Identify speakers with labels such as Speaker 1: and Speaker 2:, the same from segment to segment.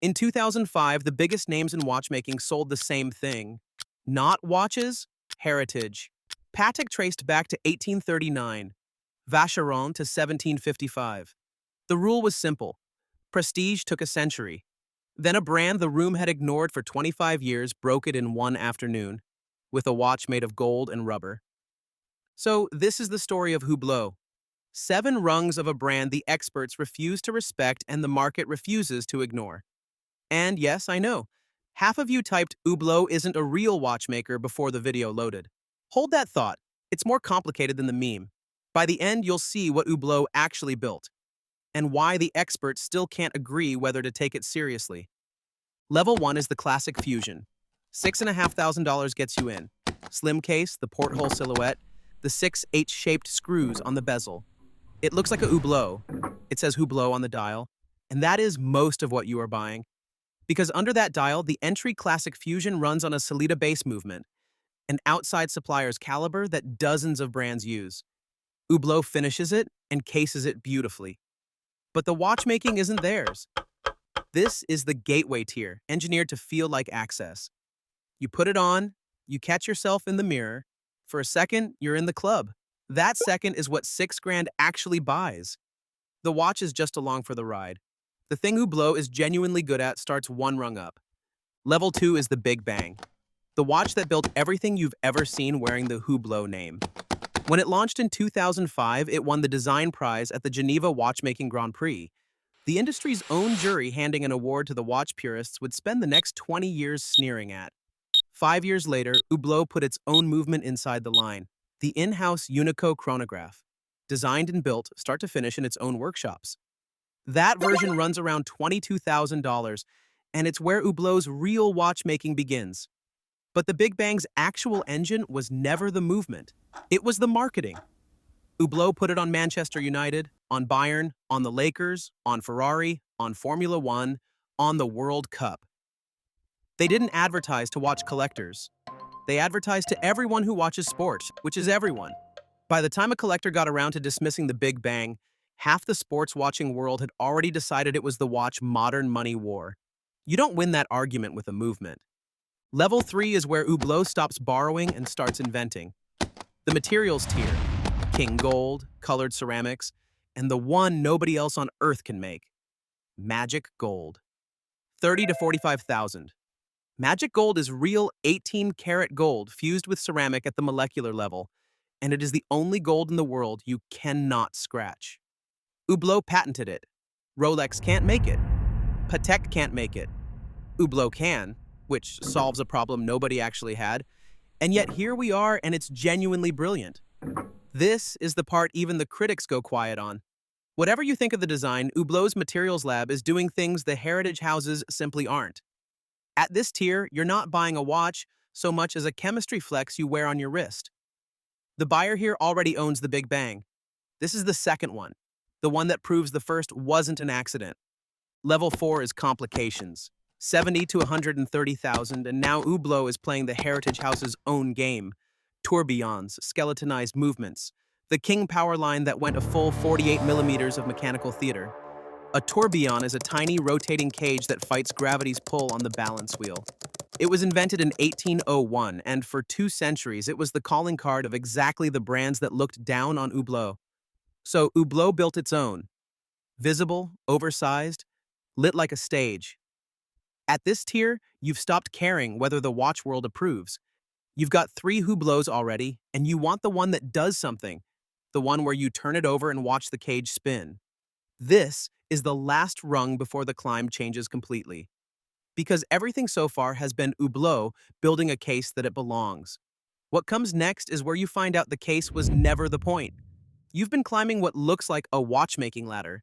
Speaker 1: In 2005, the biggest names in watchmaking sold the same thing. Not watches, heritage. Patek traced back to 1839, Vacheron to 1755. The rule was simple. Prestige took a century. Then a brand the room had ignored for 25 years broke it in one afternoon, with a watch made of gold and rubber. So this is the story of Hublot. 7 rungs of a brand the experts refuse to respect and the market refuses to ignore. And yes, I know, half of you typed Hublot isn't a real watchmaker before the video loaded. Hold that thought. It's more complicated than the meme. By the end, you'll see what Hublot actually built, and why the experts still can't agree whether to take it seriously. Level 1 is the classic fusion. $6,500 gets you in. Slim case, the porthole silhouette, the 6 H-shaped screws on the bezel. It looks like a Hublot. It says Hublot on the dial, and that is most of what you are buying. Because under that dial, the entry classic fusion runs on a Solida base movement, an outside supplier's caliber that dozens of brands use. Hublot finishes it and cases it beautifully. But the watchmaking isn't theirs. This is the gateway tier, engineered to feel like access. You put it on, you catch yourself in the mirror. For a second, you're in the club. That second is what 6 grand actually buys. The watch is just along for the ride. The thing Hublot is genuinely good at starts one rung up. Level 2 is the Big Bang. The watch that built everything you've ever seen wearing the Hublot name. When it launched in 2005, it won the design prize at the Geneva Watchmaking Grand Prix. The industry's own jury handing an award to the watch purists would spend the next 20 years sneering at. 5 years later, Hublot put its own movement inside the line, the in-house Unico chronograph, designed and built start to finish in its own workshops. That version runs around $22,000, and it's where Hublot's real watchmaking begins. But the Big Bang's actual engine was never the movement. It was the marketing. Hublot put it on Manchester United, on Bayern, on the Lakers, on Ferrari, on Formula One, on the World Cup. They didn't advertise to watch collectors. They advertised to everyone who watches sports, which is everyone. By the time a collector got around to dismissing the Big Bang, half the sports-watching world had already decided it was the watch modern money wore. You don't win that argument with a movement. Level 3 is where Hublot stops borrowing and starts inventing. The materials tier, king gold, colored ceramics, and the one nobody else on earth can make, magic gold. 30 to 45,000. Magic gold is real 18-karat gold fused with ceramic at the molecular level, and it is the only gold in the world you cannot scratch. Hublot patented it. Rolex can't make it. Patek can't make it. Hublot can, which solves a problem nobody actually had, and yet here we are and it's genuinely brilliant. This is the part even the critics go quiet on. Whatever you think of the design, Hublot's materials lab is doing things the heritage houses simply aren't. At this tier, you're not buying a watch so much as a chemistry flex you wear on your wrist. The buyer here already owns the Big Bang. This is the second one, the one that proves the first wasn't an accident. Level 4 is complications. 70 to 130,000, and now Hublot is playing the heritage house's own game. Tourbillons, skeletonized movements, the King power line that went a full 48 millimeters of mechanical theater. A tourbillon is a tiny rotating cage that fights gravity's pull on the balance wheel. It was invented in 1801, and for 2 centuries it was the calling card of exactly the brands that looked down on Hublot. So Hublot built its own. Visible, oversized, lit like a stage. At this tier, you've stopped caring whether the watch world approves. You've got 3 Hublots already, and you want the one that does something, the one where you turn it over and watch the cage spin. This is the last rung before the climb changes completely. Because everything so far has been Hublot building a case that it belongs. What comes next is where you find out the case was never the point. You've been climbing what looks like a watchmaking ladder.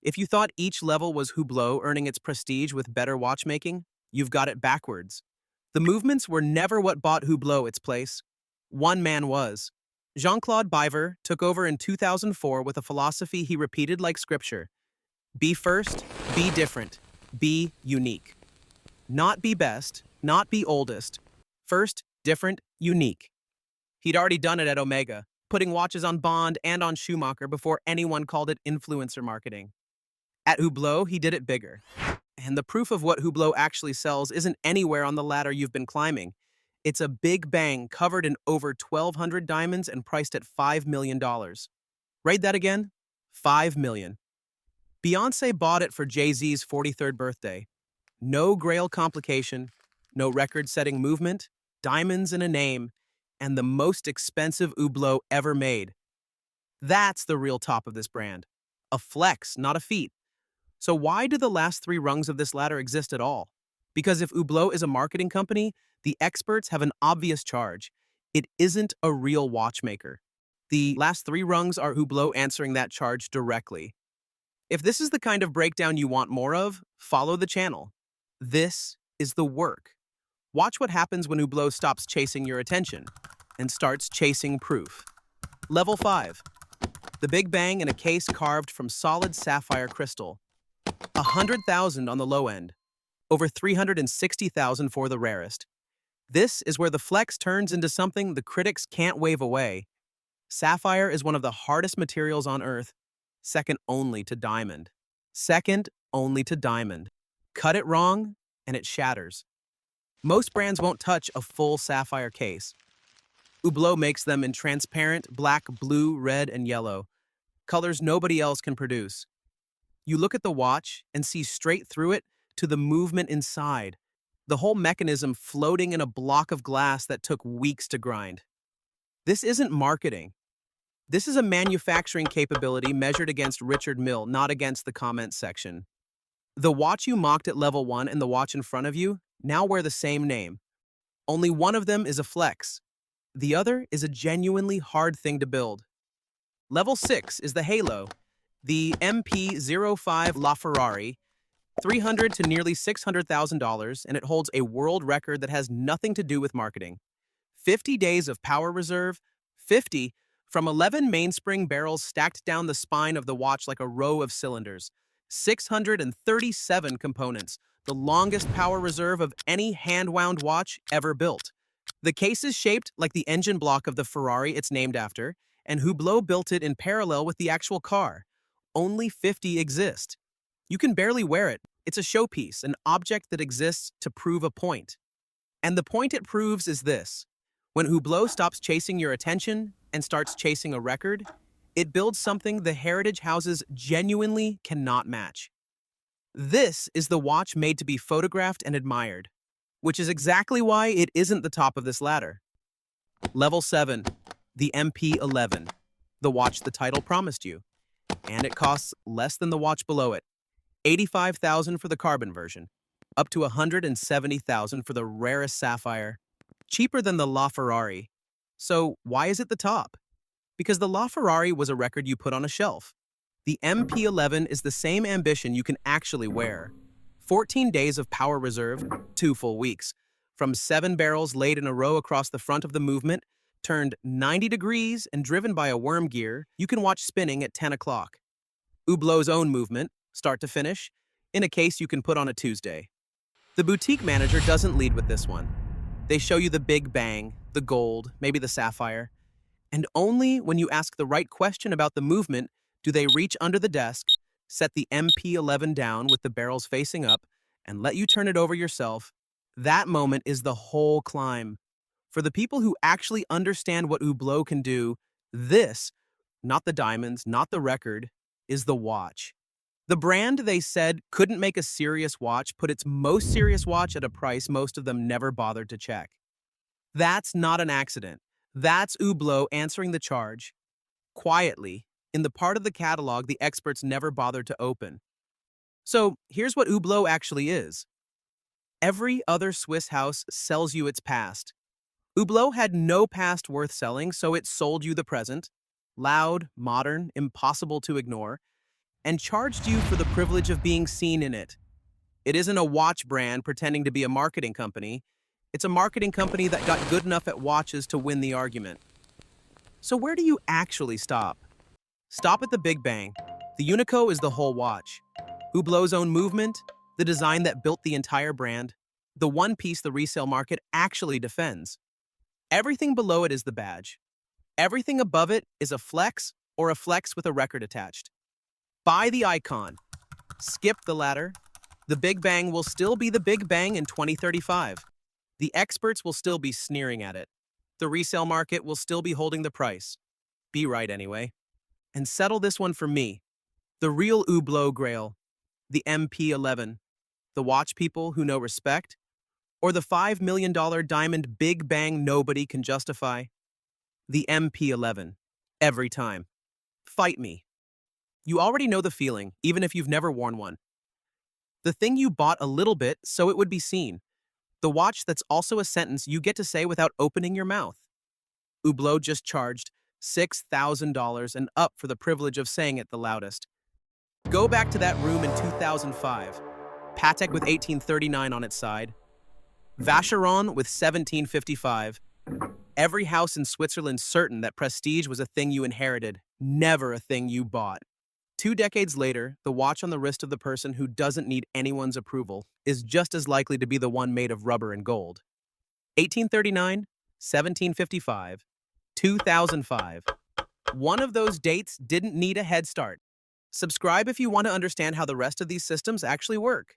Speaker 1: If you thought each level was Hublot earning its prestige with better watchmaking, you've got it backwards. The movements were never what bought Hublot its place. One man was. Jean-Claude took over in 2004 with a philosophy he repeated like scripture. Be first, be different, be unique. Not be best, not be oldest. First, different, unique. He'd already done it at Omega, putting watches on Bond and on Schumacher before anyone called it influencer marketing. At Hublot, he did it bigger. And the proof of what Hublot actually sells isn't anywhere on the ladder you've been climbing. It's a big bang covered in over 1,200 diamonds and priced at $5 million. Rate that again? 5 million. Beyoncé bought it for Jay-Z's 43rd birthday. No grail complication, no record-setting movement, diamonds and a name, and the most expensive Hublot ever made. That's the real top of this brand. A flex, not a feat. So why do the last three rungs of this ladder exist at all? Because if Hublot is a marketing company, the experts have an obvious charge. It isn't a real watchmaker. The last three rungs are Hublot answering that charge directly. If this is the kind of breakdown you want more of, follow the channel. This is the work. Watch what happens when Hublot stops chasing your attention and starts chasing proof. Level 5. The Big Bang in a case carved from solid sapphire crystal. 100,000 on the low end. Over 360,000 for the rarest. This is where the flex turns into something the critics can't wave away. Sapphire is one of the hardest materials on Earth, second only to diamond. Second only to diamond. Cut it wrong, and it shatters. Most brands won't touch a full sapphire case. Hublot makes them in transparent black, blue, red, and yellow, colors nobody else can produce. You look at the watch and see straight through it to the movement inside, the whole mechanism floating in a block of glass that took weeks to grind. This isn't marketing. This is a manufacturing capability measured against Richard Mille, not against the comments section. The watch you mocked at level 1 and the watch in front of you now wear the same name. Only one of them is a flex. The other is a genuinely hard thing to build. Level 6 is the Halo, the MP-05 LaFerrari, $300,000 to nearly $600,000, and it holds a world record that has nothing to do with marketing. 50 days of power reserve, 50 from 11 mainspring barrels stacked down the spine of the watch like a row of cylinders. 637 components, the longest power reserve of any hand-wound watch ever built. The case is shaped like the engine block of the Ferrari it's named after, and Hublot built it in parallel with the actual car. Only 50 exist. You can barely wear it. It's a showpiece, an object that exists to prove a point. And the point it proves is this. When Hublot stops chasing your attention and starts chasing a record, it builds something the heritage houses genuinely cannot match. This is the watch made to be photographed and admired, which is exactly why it isn't the top of this ladder. Level 7, the MP-11, the watch the title promised you. And it costs less than the watch below it. $85,000 for the carbon version, up to $170,000 for the rarest sapphire, cheaper than the LaFerrari. So why is it the top? Because the LaFerrari was a record you put on a shelf. The MP-11 is the same ambition you can actually wear. 14 days of power reserve, 2 full weeks. From 7 barrels laid in a row across the front of the movement, turned 90 degrees and driven by a worm gear, you can watch spinning at 10 o'clock. Hublot's own movement, start to finish, in a case you can put on a Tuesday. The boutique manager doesn't lead with this one. They show you the big bang, the gold, maybe the sapphire. And only when you ask the right question about the movement do they reach under the desk, set the MP-11 down with the barrels facing up, and let you turn it over yourself. That moment is the whole climb. For the people who actually understand what Hublot can do, this, not the diamonds, not the record, is the watch. The brand they said couldn't make a serious watch put its most serious watch at a price most of them never bothered to check. That's not an accident. That's Hublot answering the charge, quietly, in the part of the catalog the experts never bothered to open. So here's what Hublot actually is. Every other Swiss house sells you its past. Hublot had no past worth selling, so it sold you the present, loud, modern, impossible to ignore, and charged you for the privilege of being seen in it. It isn't a watch brand pretending to be a marketing company. It's a marketing company that got good enough at watches to win the argument. So where do you actually stop? Stop at the Big Bang. The Unico is the whole watch. Hublot's own movement, the design that built the entire brand, the one piece the resale market actually defends. Everything below it is the badge. Everything above it is a flex or a flex with a record attached. Buy the icon. Skip the ladder. The Big Bang will still be the Big Bang in 2035. The experts will still be sneering at it. The resale market will still be holding the price. Be right anyway. And settle this one for me. The real Hublot grail. The MP-11. The watch people who know respect. Or the $5 million diamond Big Bang nobody can justify. The MP-11. Every time. Fight me. You already know the feeling, even if you've never worn one. The thing you bought a little bit so it would be seen. The watch that's also a sentence you get to say without opening your mouth. Hublot just charged $6,000 and up for the privilege of saying it the loudest. Go back to that room in 2005. Patek with 1839 on its side. Vacheron with 1755. Every house in Switzerland certain that prestige was a thing you inherited, never a thing you bought. 2 decades later, the watch on the wrist of the person who doesn't need anyone's approval is just as likely to be the one made of rubber and gold. 1839, 1755, 2005. One of those dates didn't need a head start. Subscribe if you want to understand how the rest of these systems actually work.